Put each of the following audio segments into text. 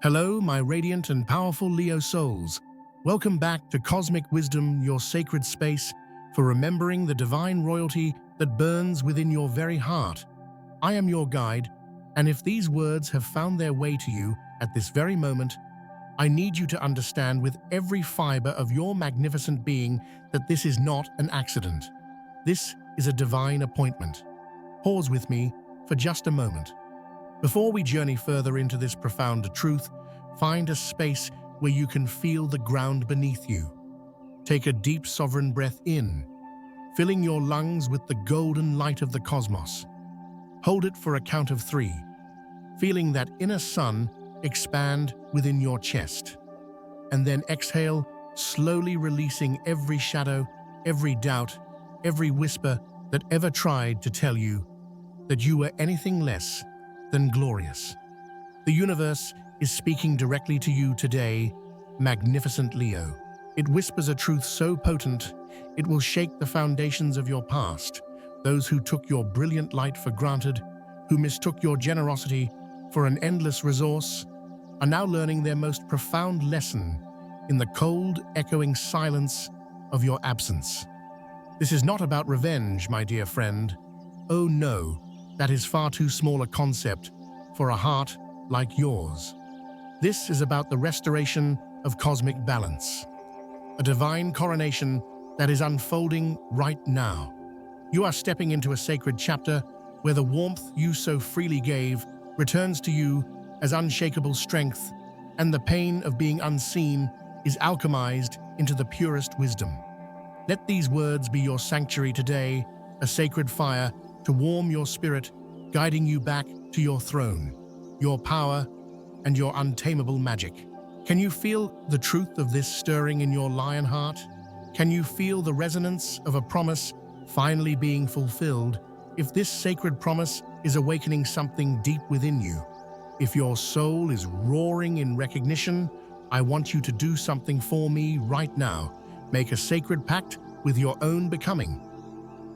Hello, my radiant and powerful Leo souls. Welcome back to Cosmic Wisdom, your sacred space for remembering the divine royalty that burns within your very heart. I am your guide, and if these words have found their way to you at this very moment, I need you to understand with every fiber of your magnificent being that this is not an accident. This is a divine appointment. Pause with me for just a moment. Before we journey further into this profound truth, find a space where you can feel the ground beneath you. Take a deep sovereign breath in, filling your lungs with the golden light of the cosmos. Hold it for a count of 3, feeling that inner sun expand within your chest. And then exhale, slowly releasing every shadow, every doubt, every whisper that ever tried to tell you that you were anything less than glorious. The universe is speaking directly to you today, magnificent Leo. It whispers a truth so potent, it will shake the foundations of your past. Those who took your brilliant light for granted, who mistook your generosity for an endless resource, are now learning their most profound lesson in the cold, echoing silence of your absence. This is not about revenge, my dear friend. Oh no, that is far too small a concept for a heart like yours. This is about the restoration of cosmic balance, a divine coronation that is unfolding right now. You are stepping into a sacred chapter where the warmth you so freely gave returns to you as unshakable strength, and the pain of being unseen is alchemized into the purest wisdom. Let these words be your sanctuary today, a sacred fire to warm your spirit, guiding you back to your throne, your power, and your untamable magic. Can you feel the truth of this stirring in your lion heart? Can you feel the resonance of a promise finally being fulfilled? If this sacred promise is awakening something deep within you, if your soul is roaring in recognition, I want you to do something for me right now. Make a sacred pact with your own becoming.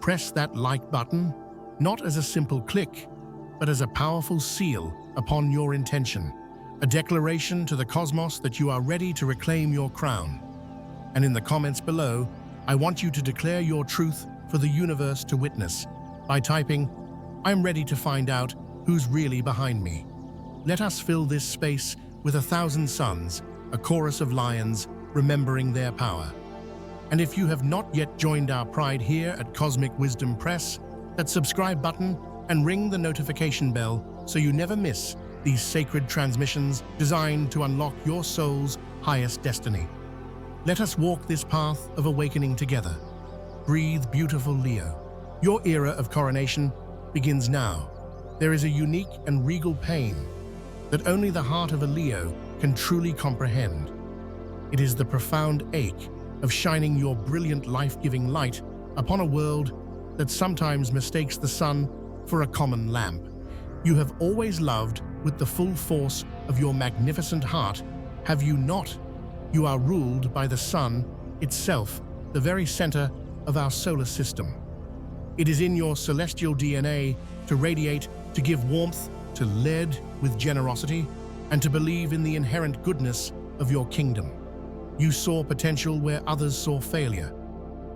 Press that like button, not as a simple click, but as a powerful seal upon your intention, a declaration to the cosmos that you are ready to reclaim your crown. And in the comments below, I want you to declare your truth for the universe to witness by typing, "I'm ready to find out who's really behind me." Let us fill this space with 1,000 suns, a chorus of lions remembering their power. And if you have not yet joined our pride here at Cosmic Wisdom Press, that subscribe button and ring the notification bell so you never miss these sacred transmissions designed to unlock your soul's highest destiny. Let us walk this path of awakening together. Breathe, beautiful Leo. Your era of coronation begins now. There is a unique and regal pain that only the heart of a Leo can truly comprehend. It is the profound ache of shining your brilliant life-giving light upon a world that sometimes mistakes the sun for a common lamp. You have always loved with the full force of your magnificent heart, have you not? You are ruled by the sun itself, the very center of our solar system. It is in your celestial DNA to radiate, to give warmth, to lead with generosity, and to believe in the inherent goodness of your kingdom. You saw potential where others saw failure.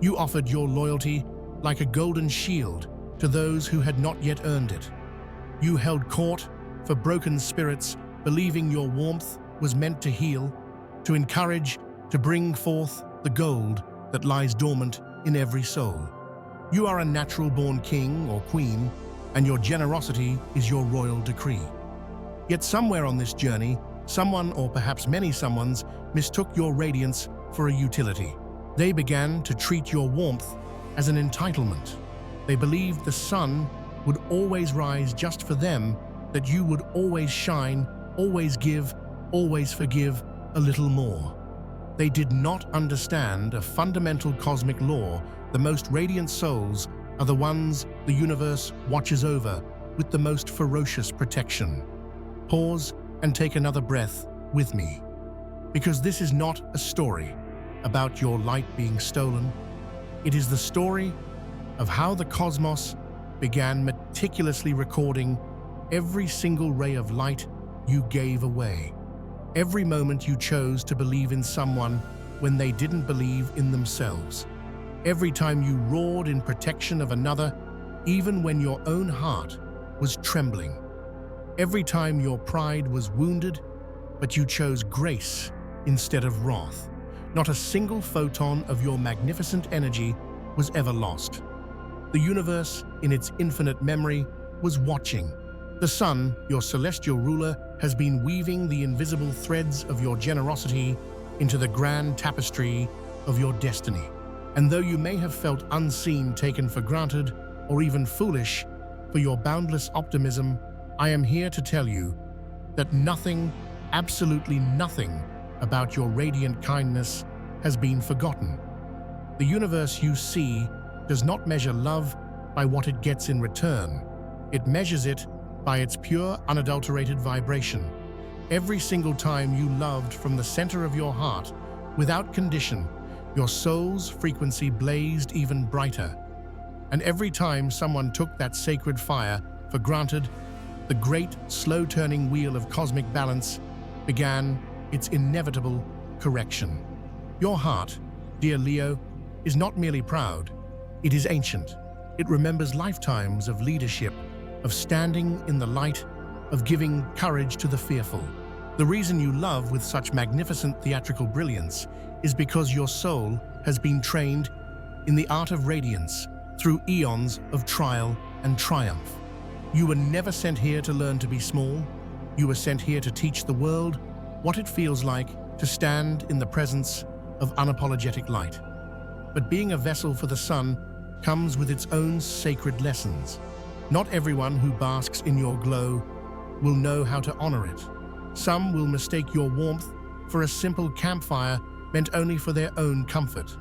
You offered your loyalty like a golden shield to those who had not yet earned it. You held court for broken spirits, believing your warmth was meant to heal, to encourage, to bring forth the gold that lies dormant in every soul. You are a natural-born king or queen, and your generosity is your royal decree. Yet somewhere on this journey, someone, or perhaps many someones, mistook your radiance for a utility. They began to treat your warmth as an entitlement. They believed the sun would always rise just for them, that you would always shine, always give, always forgive a little more. They did not understand a fundamental cosmic law: the most radiant souls are the ones the universe watches over with the most ferocious protection. Pause and take another breath with me, because this is not a story about your light being stolen. It is the story of how the cosmos began meticulously recording every single ray of light you gave away. Every moment you chose to believe in someone when they didn't believe in themselves. Every time you roared in protection of another, even when your own heart was trembling. Every time your pride was wounded, but you chose grace instead of wrath. Not a single photon of your magnificent energy was ever lost. The universe, in its infinite memory, was watching. The sun, your celestial ruler, has been weaving the invisible threads of your generosity into the grand tapestry of your destiny. And though you may have felt unseen, taken for granted, or even foolish for your boundless optimism, I am here to tell you that nothing, absolutely nothing, about your radiant kindness has been forgotten. The universe you see does not measure love by what it gets in return. It measures it by its pure, unadulterated vibration. Every single time you loved from the center of your heart, without condition, your soul's frequency blazed even brighter. And every time someone took that sacred fire for granted, the great, slow-turning wheel of cosmic balance began its inevitable correction. Your heart, dear Leo, is not merely proud, it is ancient. It remembers lifetimes of leadership, of standing in the light, of giving courage to the fearful. The reason you love with such magnificent theatrical brilliance is because your soul has been trained in the art of radiance through eons of trial and triumph. You were never sent here to learn to be small. You were sent here to teach the world what it feels like to stand in the presence of unapologetic light. But being a vessel for the sun comes with its own sacred lessons. Not everyone who basks in your glow will know how to honor it. Some will mistake your warmth for a simple campfire meant only for their own comfort.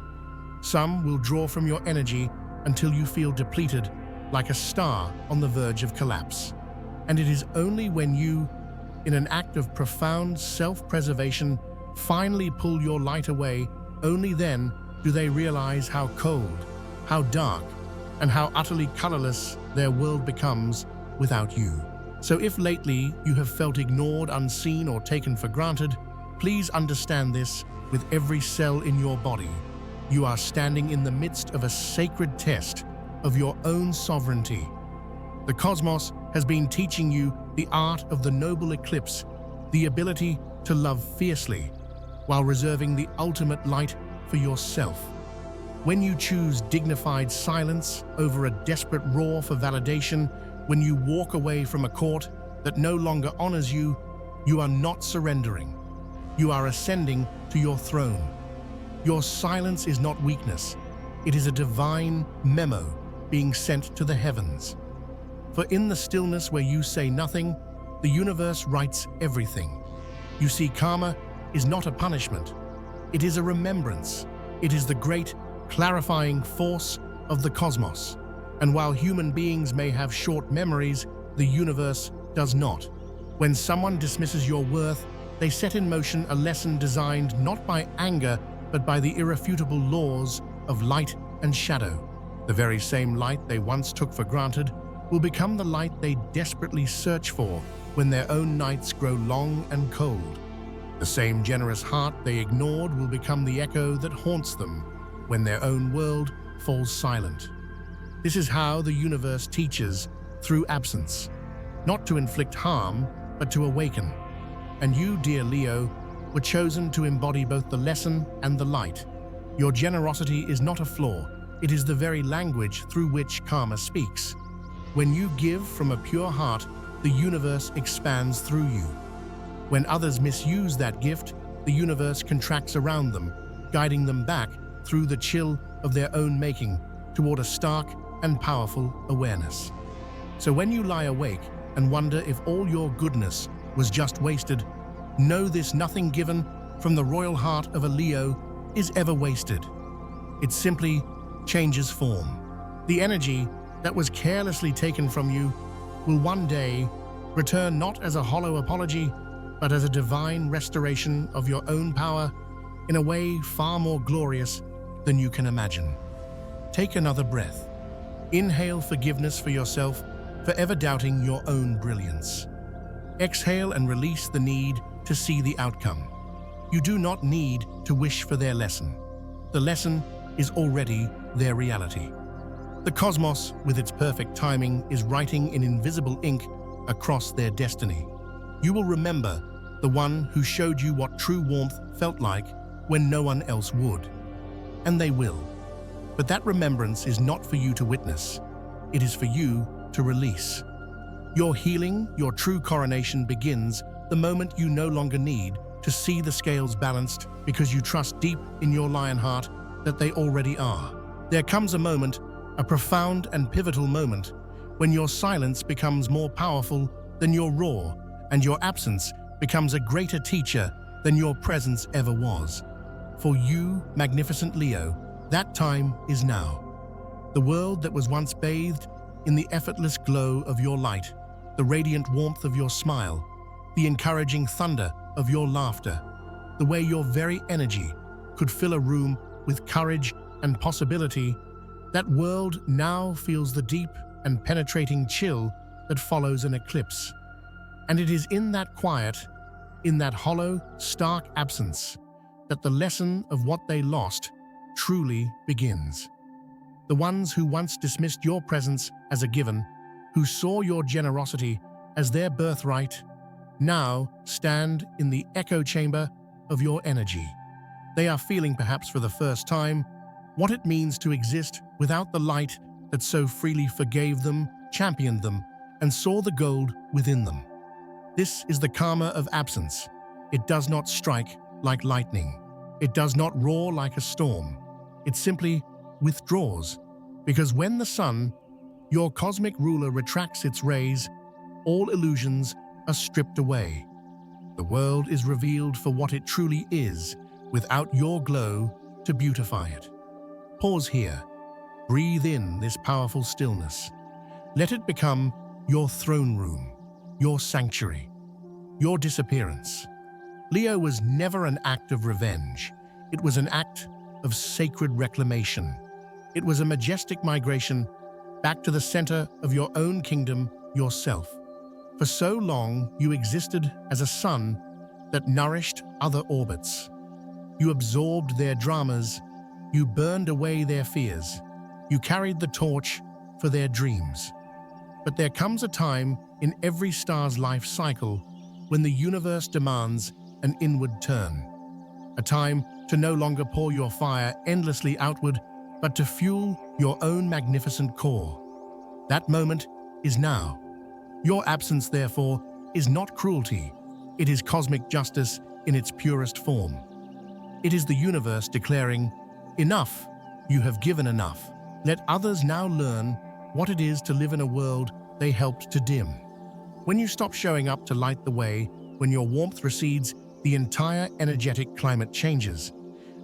Some will draw from your energy until you feel depleted, like a star on the verge of collapse. And it is only when you, in an act of profound self-preservation, finally pull your light away, only then do they realize how cold, how dark, and how utterly colorless their world becomes without you. So if lately you have felt ignored, unseen, or taken for granted, please understand this with every cell in your body. You are standing in the midst of a sacred test of your own sovereignty. The cosmos has been teaching you the art of the noble eclipse, the ability to love fiercely, while reserving the ultimate light for yourself. When you choose dignified silence over a desperate roar for validation, when you walk away from a court that no longer honors you, you are not surrendering. You are ascending to your throne. Your silence is not weakness. It is a divine memo being sent to the heavens. For in the stillness where you say nothing, the universe writes everything. You see, karma is not a punishment. It is a remembrance. It is the great, clarifying force of the cosmos. And while human beings may have short memories, the universe does not. When someone dismisses your worth, they set in motion a lesson designed not by anger, but by the irrefutable laws of light and shadow. The very same light they once took for granted will become the light they desperately search for when their own nights grow long and cold. The same generous heart they ignored will become the echo that haunts them when their own world falls silent. This is how the universe teaches through absence, not to inflict harm, but to awaken. And you, dear Leo, were chosen to embody both the lesson and the light. Your generosity is not a flaw, it is the very language through which karma speaks. When you give from a pure heart, the universe expands through you. When others misuse that gift, the universe contracts around them, guiding them back through the chill of their own making toward a stark and powerful awareness. So when you lie awake and wonder if all your goodness was just wasted, know this: nothing given from the royal heart of a Leo is ever wasted. It simply changes form. The energy that was carelessly taken from you will one day return not as a hollow apology, but as a divine restoration of your own power in a way far more glorious than you can imagine. Take another breath. Inhale forgiveness for yourself for ever doubting your own brilliance. Exhale and release the need to see the outcome. You do not need to wish for their lesson. The lesson is already their reality. The cosmos, with its perfect timing, is writing in invisible ink across their destiny. You will remember the one who showed you what true warmth felt like when no one else would. And they will. But that remembrance is not for you to witness. It is for you to release. Your healing, your true coronation begins the moment you no longer need to see the scales balanced because you trust deep in your lion heart that they already are. There comes a moment, a profound and pivotal moment, when your silence becomes more powerful than your roar, and your absence becomes a greater teacher than your presence ever was. For you, magnificent Leo, that time is now. The world that was once bathed in the effortless glow of your light, the radiant warmth of your smile, the encouraging thunder of your laughter, the way your very energy could fill a room with courage and possibility, that world now feels the deep and penetrating chill that follows an eclipse. And it is in that quiet, in that hollow, stark absence, that the lesson of what they lost truly begins. The ones who once dismissed your presence as a given, who saw your generosity as their birthright, now stand in the echo chamber of your energy. They are feeling, perhaps for the first time, what it means to exist without the light that so freely forgave them, championed them, and saw the gold within them. This is the karma of absence. It does not strike like lightning. It does not roar like a storm. It simply withdraws, because when the sun, your cosmic ruler, retracts its rays, all illusions are stripped away. The world is revealed for what it truly is, without your glow to beautify it. Pause here. Breathe in this powerful stillness. Let it become your throne room, your sanctuary, your disappearance. Leo was never an act of revenge. It was an act of sacred reclamation. It was a majestic migration back to the center of your own kingdom, yourself. For so long, you existed as a sun that nourished other orbits. You absorbed their dramas. You burned away their fears. You carried the torch for their dreams. But there comes a time in every star's life cycle when the universe demands an inward turn. A time to no longer pour your fire endlessly outward, but to fuel your own magnificent core. That moment is now. Your absence, therefore, is not cruelty. It is cosmic justice in its purest form. It is the universe declaring, "Enough, you have given enough. Let others now learn what it is to live in a world they helped to dim." When you stop showing up to light the way, when your warmth recedes, the entire energetic climate changes,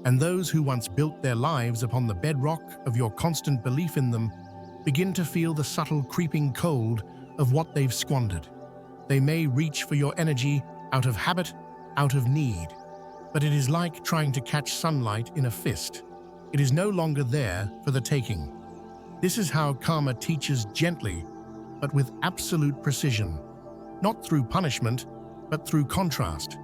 and those who once built their lives upon the bedrock of your constant belief in them begin to feel the subtle creeping cold of what they've squandered. They may reach for your energy out of habit, out of need, but it is like trying to catch sunlight in a fist. It is no longer there for the taking. This is how karma teaches gently, but with absolute precision, not through punishment, but through contrast.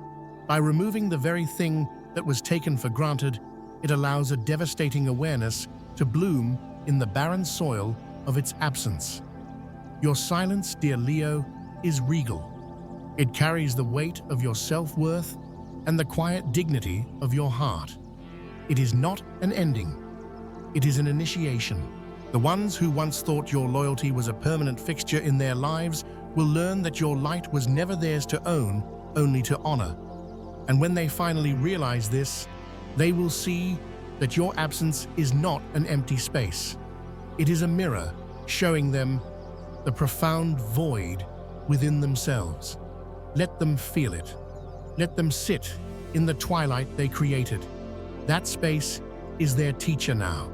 By removing the very thing that was taken for granted, it allows a devastating awareness to bloom in the barren soil of its absence. Your silence, dear Leo, is regal. It carries the weight of your self-worth and the quiet dignity of your heart. It is not an ending. It is an initiation. The ones who once thought your loyalty was a permanent fixture in their lives will learn that your light was never theirs to own, only to honor. And when they finally realize this, they will see that your absence is not an empty space. It is a mirror showing them the profound void within themselves. Let them feel it. Let them sit in the twilight they created. That space is their teacher now.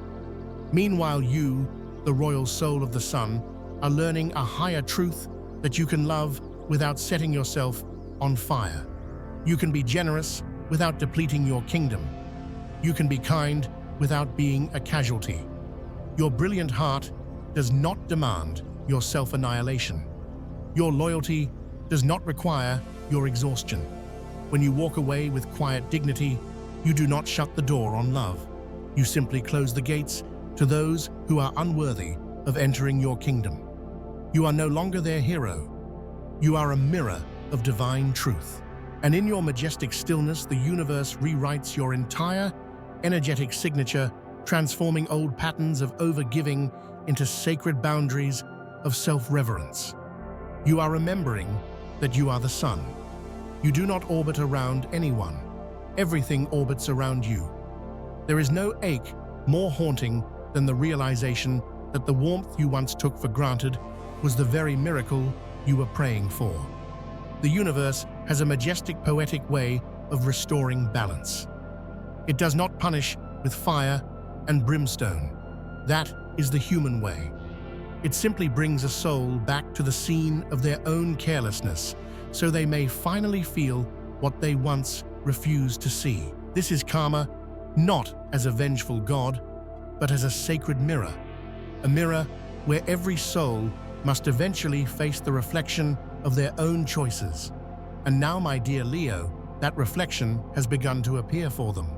Meanwhile, you, the royal soul of the sun, are learning a higher truth that you can love without setting yourself on fire. You can be generous without depleting your kingdom. You can be kind without being a casualty. Your brilliant heart does not demand your self-annihilation. Your loyalty does not require your exhaustion. When you walk away with quiet dignity, you do not shut the door on love. You simply close the gates to those who are unworthy of entering your kingdom. You are no longer their hero. You are a mirror of divine truth. And in your majestic stillness, the universe rewrites your entire energetic signature, transforming old patterns of overgiving into sacred boundaries of self-reverence. You are remembering that you are the sun. You do not orbit around anyone. Everything orbits around you. There is no ache more haunting than the realization that the warmth you once took for granted was the very miracle you were praying for. The universe has a majestic, poetic way of restoring balance. It does not punish with fire and brimstone. That is the human way. It simply brings a soul back to the scene of their own carelessness, so they may finally feel what they once refused to see. This is karma, not as a vengeful god, but as a sacred mirror. A mirror where every soul must eventually face the reflection of their own choices. And now, my dear Leo, that reflection has begun to appear for them.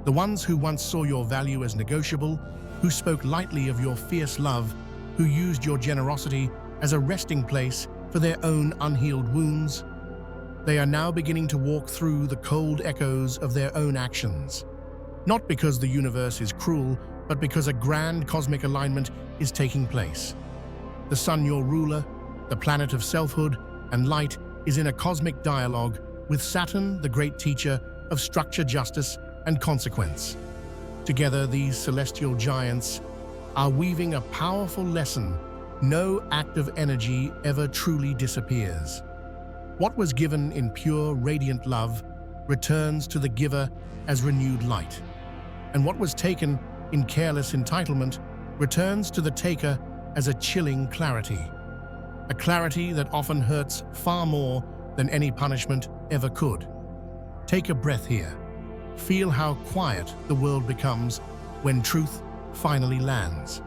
The ones who once saw your value as negotiable, who spoke lightly of your fierce love, who used your generosity as a resting place for their own unhealed wounds, they are now beginning to walk through the cold echoes of their own actions. Not because the universe is cruel, but because a grand cosmic alignment is taking place. The sun, your ruler, the planet of selfhood and light, is in a cosmic dialogue with Saturn, the great teacher of structure, justice, and consequence. Together, these celestial giants are weaving a powerful lesson: no act of energy ever truly disappears. What was given in pure, radiant love returns to the giver as renewed light. And what was taken in careless entitlement returns to the taker as a chilling clarity. A clarity that often hurts far more than any punishment ever could. Take a breath here. Feel how quiet the world becomes when truth finally lands.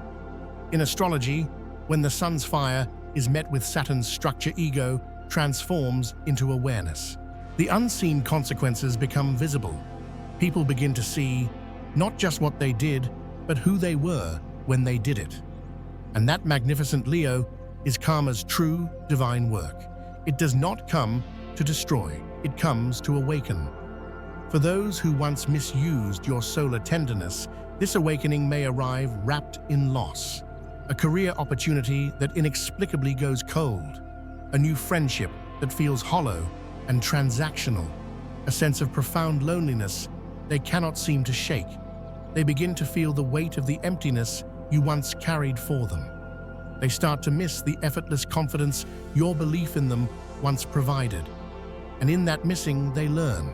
In astrology, when the sun's fire is met with Saturn's structure, ego transforms into awareness. The unseen consequences become visible. People begin to see not just what they did, but who they were when they did it. And that magnificent Leo is karma's true divine work. It does not come to destroy, it comes to awaken. For those who once misused your solar tenderness, this awakening may arrive wrapped in loss. A career opportunity that inexplicably goes cold. A new friendship that feels hollow and transactional. A sense of profound loneliness they cannot seem to shake. They begin to feel the weight of the emptiness you once carried for them. They start to miss the effortless confidence your belief in them once provided. And in that missing, they learn,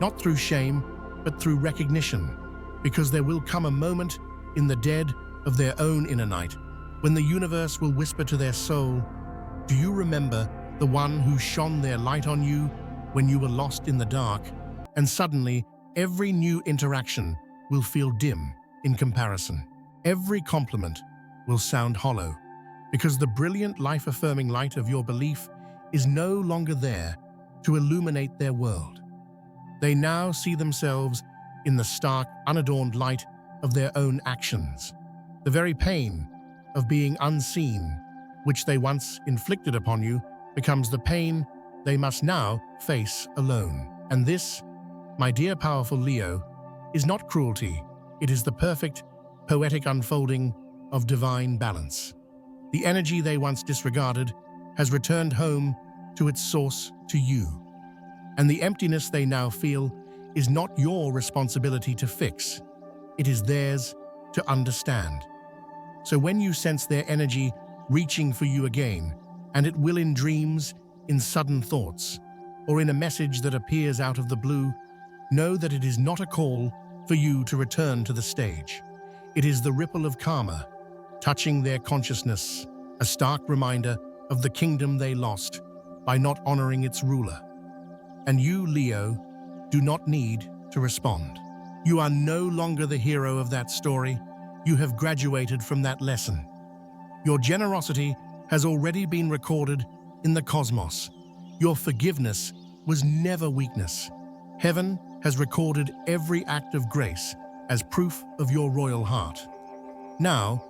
not through shame, but through recognition, because there will come a moment in the dead of their own inner night when the universe will whisper to their soul, "Do you remember the one who shone their light on you when you were lost in the dark?" And suddenly, every new interaction will feel dim in comparison. Every compliment will sound hollow, because the brilliant, life-affirming light of your belief is no longer there to illuminate their world. They now see themselves in the stark, unadorned light of their own actions. The very pain of being unseen, which they once inflicted upon you, becomes the pain they must now face alone. And this, my dear powerful Leo, is not cruelty. It is the perfect, poetic unfolding of divine balance. The energy they once disregarded has returned home to its source, to you. And the emptiness they now feel is not your responsibility to fix. It is theirs to understand. So when you sense their energy reaching for you again, and it will in dreams, in sudden thoughts, or in a message that appears out of the blue, know that it is not a call for you to return to the stage. It is the ripple of karma, touching their consciousness, a stark reminder of the kingdom they lost by not honoring its ruler. And you, Leo, do not need to respond. You are no longer the hero of that story. You have graduated from that lesson. Your generosity has already been recorded in the cosmos. Your forgiveness was never weakness. Heaven has recorded every act of grace as proof of your royal heart. Now,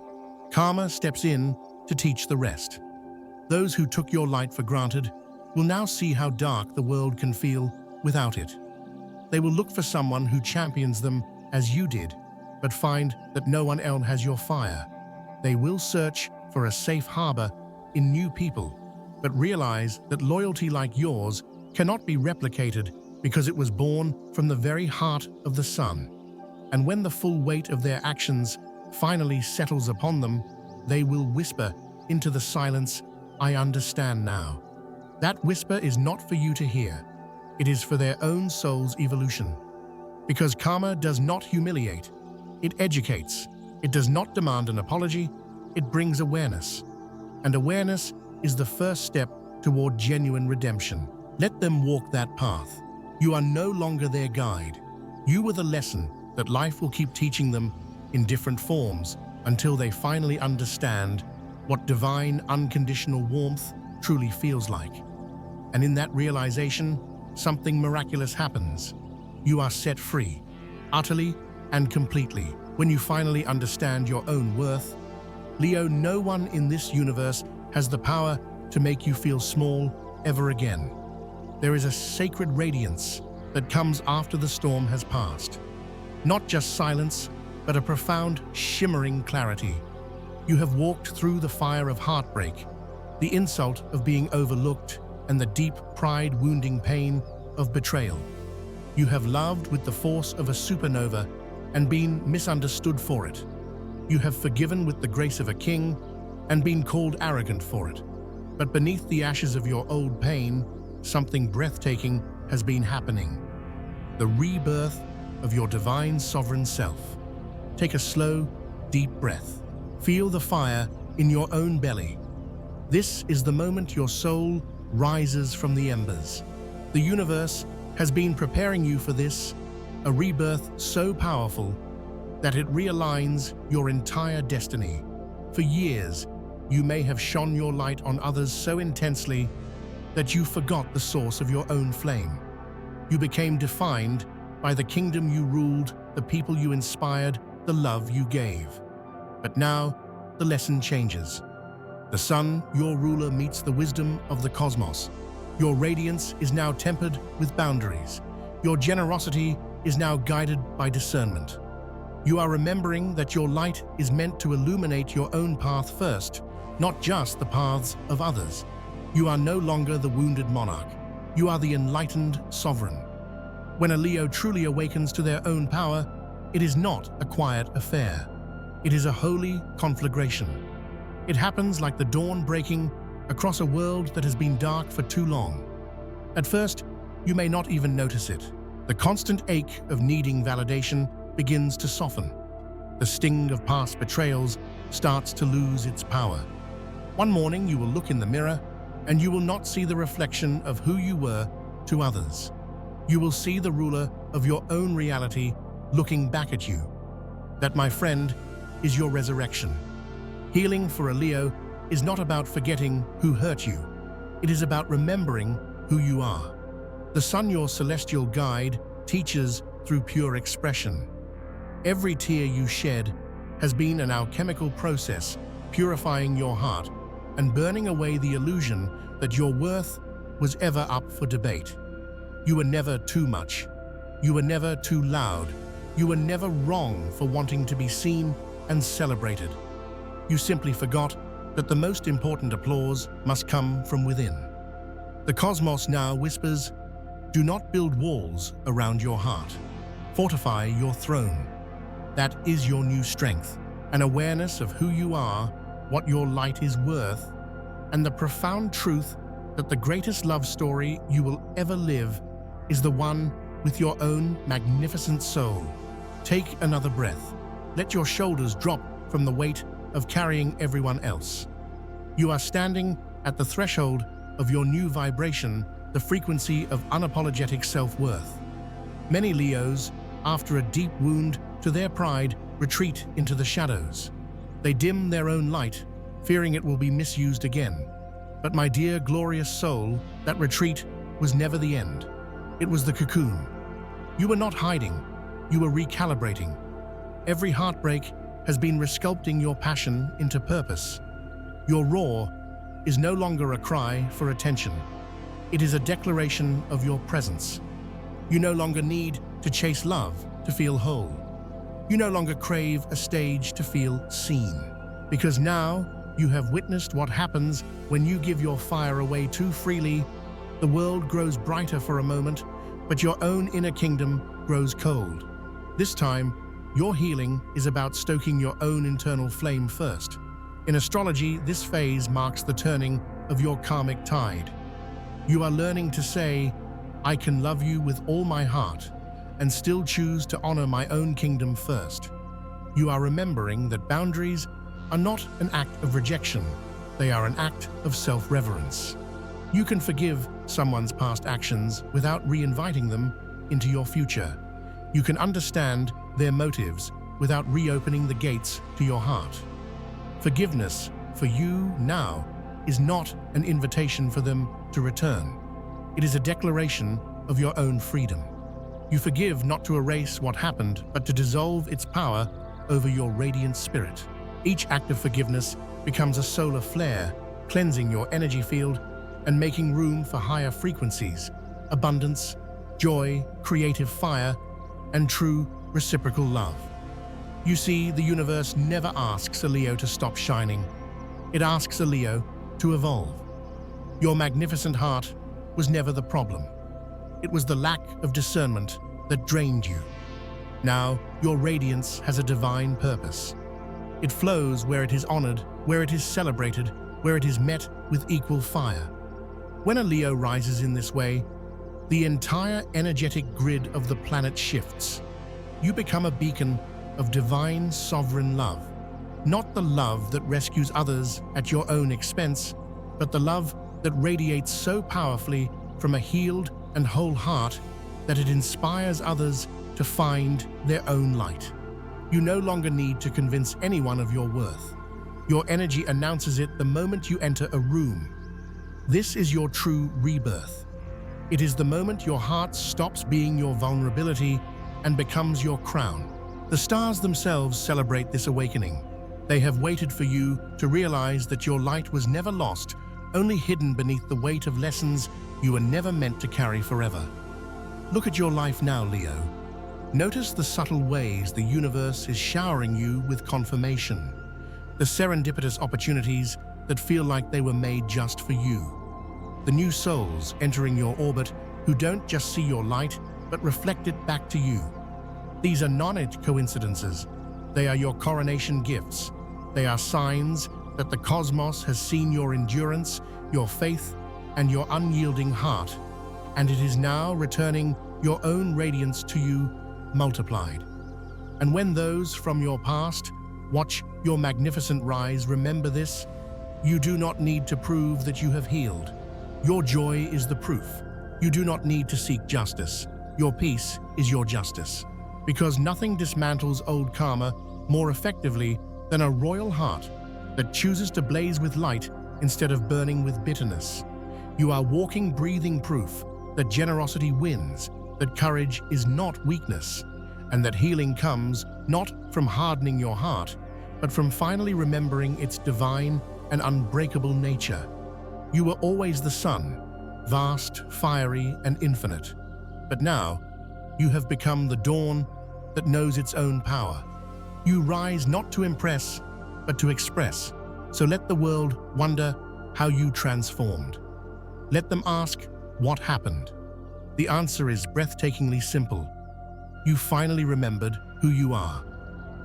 karma steps in to teach the rest. Those who took your light for granted will now see how dark the world can feel without it. They will look for someone who champions them as you did, but find that no one else has your fire. They will search for a safe harbor in new people, but realize that loyalty like yours cannot be replicated because it was born from the very heart of the sun. And when the full weight of their actions finally settles upon them, they will whisper into the silence, "I understand now." That whisper is not for you to hear. It is for their own soul's evolution. Because karma does not humiliate, it educates. It does not demand an apology, it brings awareness. And awareness is the first step toward genuine redemption. Let them walk that path. You are no longer their guide. You were the lesson that life will keep teaching them in different forms until they finally understand what divine, unconditional warmth truly feels like. And in that realization, something miraculous happens. You are set free, utterly and completely. When you finally understand your own worth, Leo, no one in this universe has the power to make you feel small ever again. There is a sacred radiance that comes after the storm has passed. Not just silence, but a profound, shimmering clarity. You have walked through the fire of heartbreak, the insult of being overlooked, and the deep, pride-wounding pain of betrayal. You have loved with the force of a supernova and been misunderstood for it. You have forgiven with the grace of a king and been called arrogant for it. But beneath the ashes of your old pain, something breathtaking has been happening. The rebirth of your divine sovereign self. Take a slow, deep breath. Feel the fire in your own belly. This is the moment your soul rises from the embers. The universe has been preparing you for this, a rebirth so powerful that it realigns your entire destiny. For years, you may have shone your light on others so intensely that you forgot the source of your own flame. You became defined by the kingdom you ruled, the people you inspired, the love you gave. But now, the lesson changes. The sun, your ruler, meets the wisdom of the cosmos. Your radiance is now tempered with boundaries. Your generosity is now guided by discernment. You are remembering that your light is meant to illuminate your own path first, not just the paths of others. You are no longer the wounded monarch. You are the enlightened sovereign. When a Leo truly awakens to their own power, it is not a quiet affair. It is a holy conflagration. It happens like the dawn breaking across a world that has been dark for too long. At first, you may not even notice it. The constant ache of needing validation begins to soften. The sting of past betrayals starts to lose its power. One morning, you will look in the mirror, and you will not see the reflection of who you were to others. You will see the ruler of your own reality looking back at you. That, my friend, is your resurrection. Healing for a Leo is not about forgetting who hurt you. It is about remembering who you are. The sun, your celestial guide, teaches through pure expression. Every tear you shed has been an alchemical process, purifying your heart and burning away the illusion that your worth was ever up for debate. You were never too much. You were never too loud. You were never wrong for wanting to be seen and celebrated. You simply forgot that the most important applause must come from within. The cosmos now whispers, do not build walls around your heart. Fortify your throne. That is your new strength, an awareness of who you are, what your light is worth, and the profound truth that the greatest love story you will ever live is the one with your own magnificent soul. Take another breath. Let your shoulders drop from the weight of carrying everyone else. You are standing at the threshold of your new vibration, the frequency of unapologetic self-worth. Many Leos, after a deep wound to their pride, retreat into the shadows. They dim their own light, fearing it will be misused again. But my dear glorious soul, that retreat was never the end. It was the cocoon. You were not hiding, you were recalibrating. Every heartbreak has been resculpting your passion into purpose. Your roar is no longer a cry for attention. It is a declaration of your presence. You no longer need to chase love to feel whole. You no longer crave a stage to feel seen. Because now you have witnessed what happens when you give your fire away too freely. The world grows brighter for a moment, but your own inner kingdom grows cold. This time, your healing is about stoking your own internal flame first. In astrology, this phase marks the turning of your karmic tide. You are learning to say, I can love you with all my heart, and still choose to honor my own kingdom first. You are remembering that boundaries are not an act of rejection, they are an act of self-reverence. You can forgive someone's past actions without re-inviting them into your future. You can understand their motives without reopening the gates to your heart. Forgiveness for you now is not an invitation for them to return. It is a declaration of your own freedom. You forgive not to erase what happened, but to dissolve its power over your radiant spirit. Each act of forgiveness becomes a solar flare, cleansing your energy field and making room for higher frequencies, abundance, joy, creative fire, and true reciprocal love. You see, the universe never asks a Leo to stop shining. It asks a Leo to evolve. Your magnificent heart was never the problem. It was the lack of discernment that drained you. Now, your radiance has a divine purpose. It flows where it is honored, where it is celebrated, where it is met with equal fire. When a Leo rises in this way, the entire energetic grid of the planet shifts. You become a beacon of divine sovereign love. Not the love that rescues others at your own expense, but the love that radiates so powerfully from a healed and whole heart that it inspires others to find their own light. You no longer need to convince anyone of your worth. Your energy announces it the moment you enter a room. This is your true rebirth. It is the moment your heart stops being your vulnerability and becomes your crown. The stars themselves celebrate this awakening. They have waited for you to realize that your light was never lost, only hidden beneath the weight of lessons you were never meant to carry forever. Look at your life now, Leo. Notice the subtle ways the universe is showering you with confirmation. The serendipitous opportunities that feel like they were made just for you. The new souls entering your orbit who don't just see your light, but reflect it back to you. These are not coincidences. They are your coronation gifts. They are signs that the cosmos has seen your endurance, your faith, and your unyielding heart, and it is now returning your own radiance to you multiplied. And when those from your past watch your magnificent rise, remember this: you do not need to prove that you have healed. Your joy is the proof. You do not need to seek justice. Your peace is your justice. Because nothing dismantles old karma more effectively than a royal heart that chooses to blaze with light instead of burning with bitterness. You are walking, breathing proof that generosity wins, that courage is not weakness, and that healing comes not from hardening your heart, but from finally remembering its divine and unbreakable nature. You were always the sun, vast, fiery, and infinite. But now, you have become the dawn that knows its own power. You rise not to impress, but to express. So let the world wonder how you transformed. Let them ask, what happened? The answer is breathtakingly simple. You finally remembered who you are.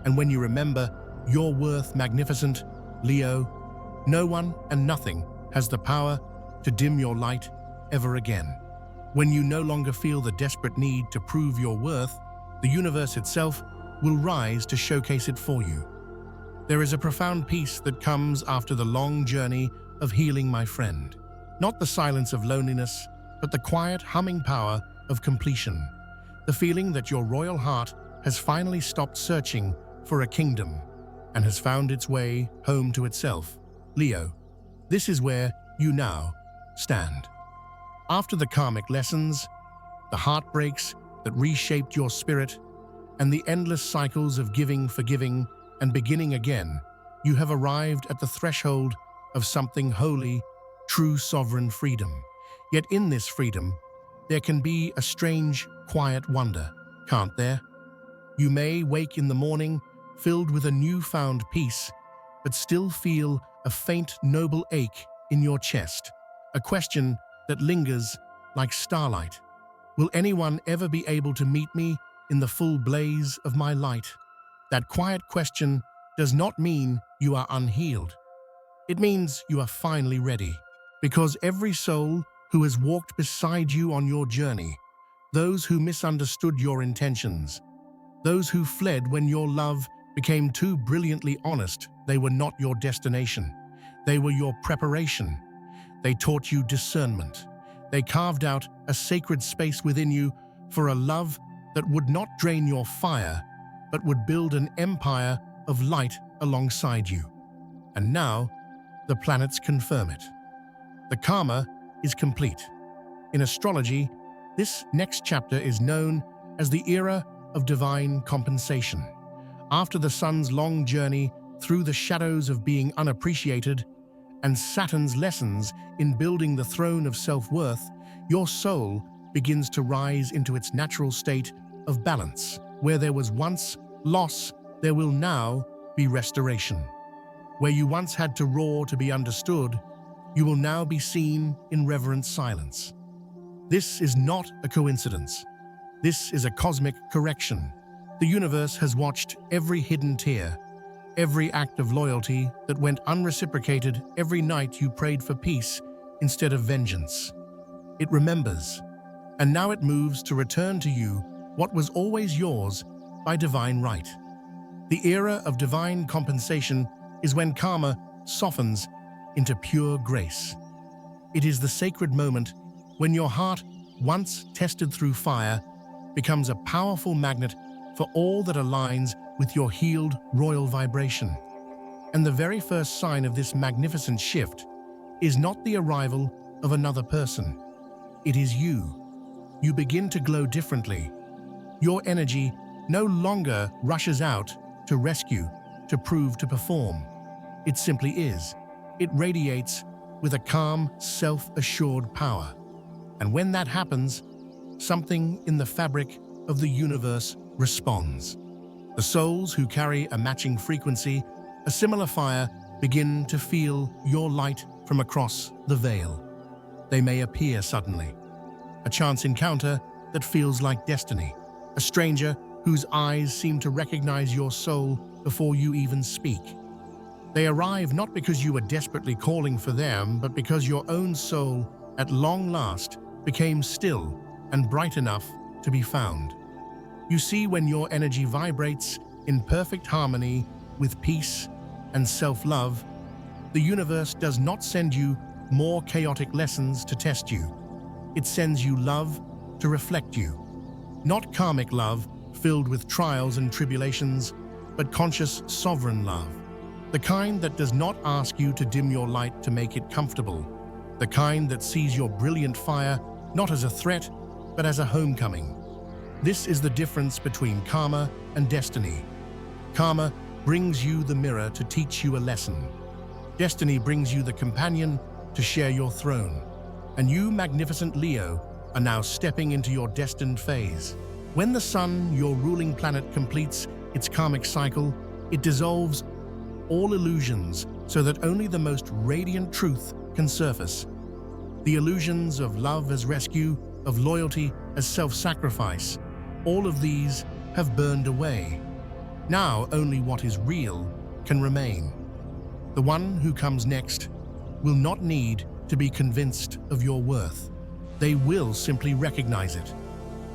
And when you remember your worth, magnificent Leo, no one and nothing has the power to dim your light ever again. When you no longer feel the desperate need to prove your worth, the universe itself will rise to showcase it for you. There is a profound peace that comes after the long journey of healing, my friend. Not the silence of loneliness, but the quiet, humming power of completion. The feeling that your royal heart has finally stopped searching for a kingdom and has found its way home to itself. Leo, this is where you now stand. After the karmic lessons, the heartbreaks that reshaped your spirit, and the endless cycles of giving, forgiving, and beginning again, you have arrived at the threshold of something holy, true sovereign freedom. Yet in this freedom, there can be a strange, quiet wonder, can't there? You may wake in the morning filled with a newfound peace, but still feel a faint, noble ache in your chest, a question that lingers like starlight. Will anyone ever be able to meet me in the full blaze of my light? That quiet question does not mean you are unhealed. It means you are finally ready, because every soul who has walked beside you on your journey, those who misunderstood your intentions, those who fled when your love became too brilliantly honest, they were not your destination. They were your preparation. They taught you discernment. They carved out a sacred space within you for a love that would not drain your fire, but would build an empire of light alongside you. And now, the planets confirm it. The karma is complete. In astrology, this next chapter is known as the era of divine compensation. After the sun's long journey through the shadows of being unappreciated and Saturn's lessons in building the throne of self-worth, your soul begins to rise into its natural state of balance. Where there was once loss, there will now be restoration. Where you once had to roar to be understood, you will now be seen in reverent silence. This is not a coincidence. This is a cosmic correction. The universe has watched every hidden tear, every act of loyalty that went unreciprocated, every night you prayed for peace instead of vengeance. It remembers, and now it moves to return to you what was always yours by divine right. The era of divine compensation is when karma softens into pure grace. It is the sacred moment when your heart, once tested through fire, becomes a powerful magnet for all that aligns with your healed royal vibration. And the very first sign of this magnificent shift is not the arrival of another person. It is you. You begin to glow differently. Your energy no longer rushes out to rescue, to prove, to perform. It simply is. It radiates with a calm, self-assured power. And when that happens, something in the fabric of the universe responds. The souls who carry a matching frequency, a similar fire, begin to feel your light from across the veil. They may appear suddenly. A chance encounter that feels like destiny. A stranger whose eyes seem to recognize your soul before you even speak. They arrive not because you were desperately calling for them, but because your own soul, at long last, became still and bright enough to be found. You see, when your energy vibrates in perfect harmony with peace and self-love, the universe does not send you more chaotic lessons to test you. It sends you love to reflect you. Not karmic love filled with trials and tribulations, but conscious, sovereign love. The kind that does not ask you to dim your light to make it comfortable. The kind that sees your brilliant fire not as a threat, but as a homecoming. This is the difference between karma and destiny. Karma brings you the mirror to teach you a lesson. Destiny brings you the companion to share your throne. And you, magnificent Leo, are now stepping into your destined phase. When the sun, your ruling planet, completes its karmic cycle, it dissolves all illusions so that only the most radiant truth can surface. The illusions of love as rescue, of loyalty as self-sacrifice, all of these have burned away. Now only what is real can remain. The one who comes next will not need to be convinced of your worth. They will simply recognize it.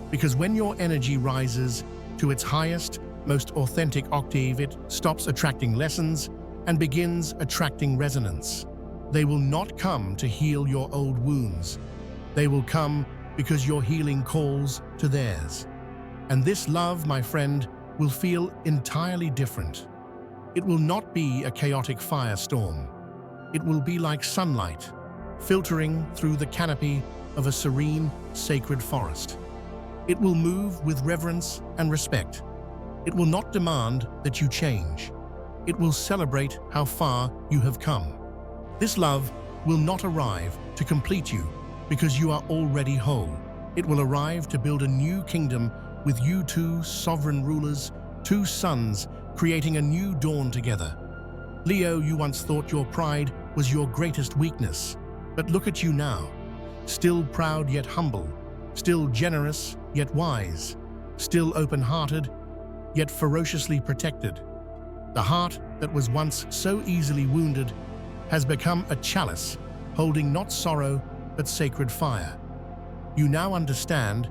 Because when your energy rises to its highest, most authentic octave, it stops attracting lessons and begins attracting resonance. They will not come to heal your old wounds. They will come because your healing calls to theirs. And this love, my friend, will feel entirely different. It will not be a chaotic firestorm. It will be like sunlight, filtering through the canopy of a serene, sacred forest. It will move with reverence and respect. It will not demand that you change. It will celebrate how far you have come. This love will not arrive to complete you because you are already whole. It will arrive to build a new kingdom with you two sovereign rulers, two sons, creating a new dawn together. Leo, you once thought your pride was your greatest weakness, but look at you now. Still proud yet humble, still generous yet wise, still open-hearted yet ferociously protected. The heart that was once so easily wounded has become a chalice holding not sorrow but sacred fire. You now understand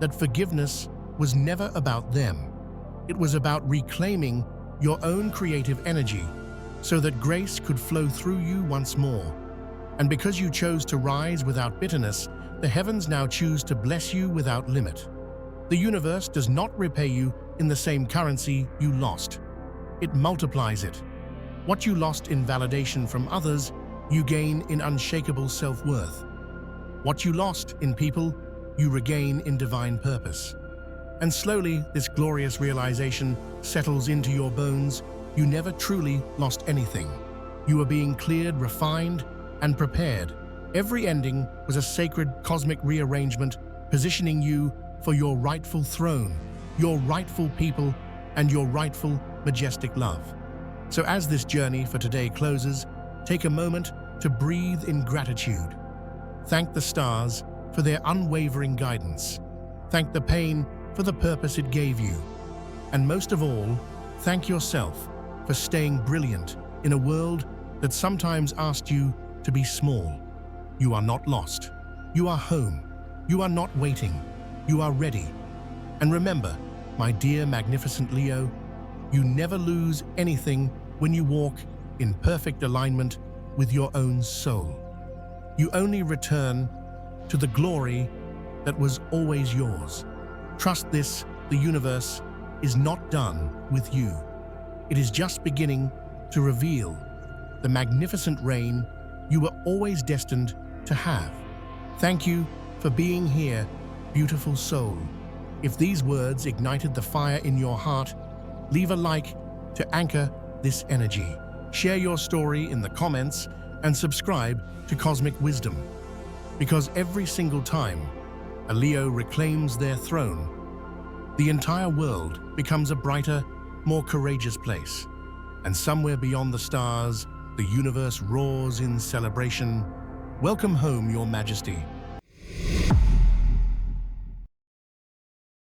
that forgiveness was never about them. It was about reclaiming your own creative energy so that grace could flow through you once more. And because you chose to rise without bitterness, the heavens now choose to bless you without limit. The universe does not repay you in the same currency you lost. It multiplies it. What you lost in validation from others, you gain in unshakable self-worth. What you lost in people, you regain in divine purpose. And slowly, this glorious realization settles into your bones. You never truly lost anything. You are being cleared, refined, and prepared. Every ending was a sacred cosmic rearrangement, positioning you for your rightful throne, your rightful people, and your rightful majestic love. So as this journey for today closes, take a moment to breathe in gratitude. Thank the stars for their unwavering guidance. Thank the pain for the purpose it gave you. And most of all, thank yourself for staying brilliant in a world that sometimes asked you to be small. You are not lost. You are home. You are not waiting. You are ready. And remember, my dear magnificent Leo, you never lose anything when you walk in perfect alignment with your own soul. You only return to the glory that was always yours. Trust this, the universe is not done with you. It is just beginning to reveal the magnificent reign you were always destined to have. Thank you for being here, beautiful soul. If these words ignited the fire in your heart, leave a like to anchor this energy. Share your story in the comments and subscribe to Cosmic Wisdom. Because every single time a Leo reclaims their throne, the entire world becomes a brighter, more courageous place. And somewhere beyond the stars, the universe roars in celebration. Welcome home, Your Majesty.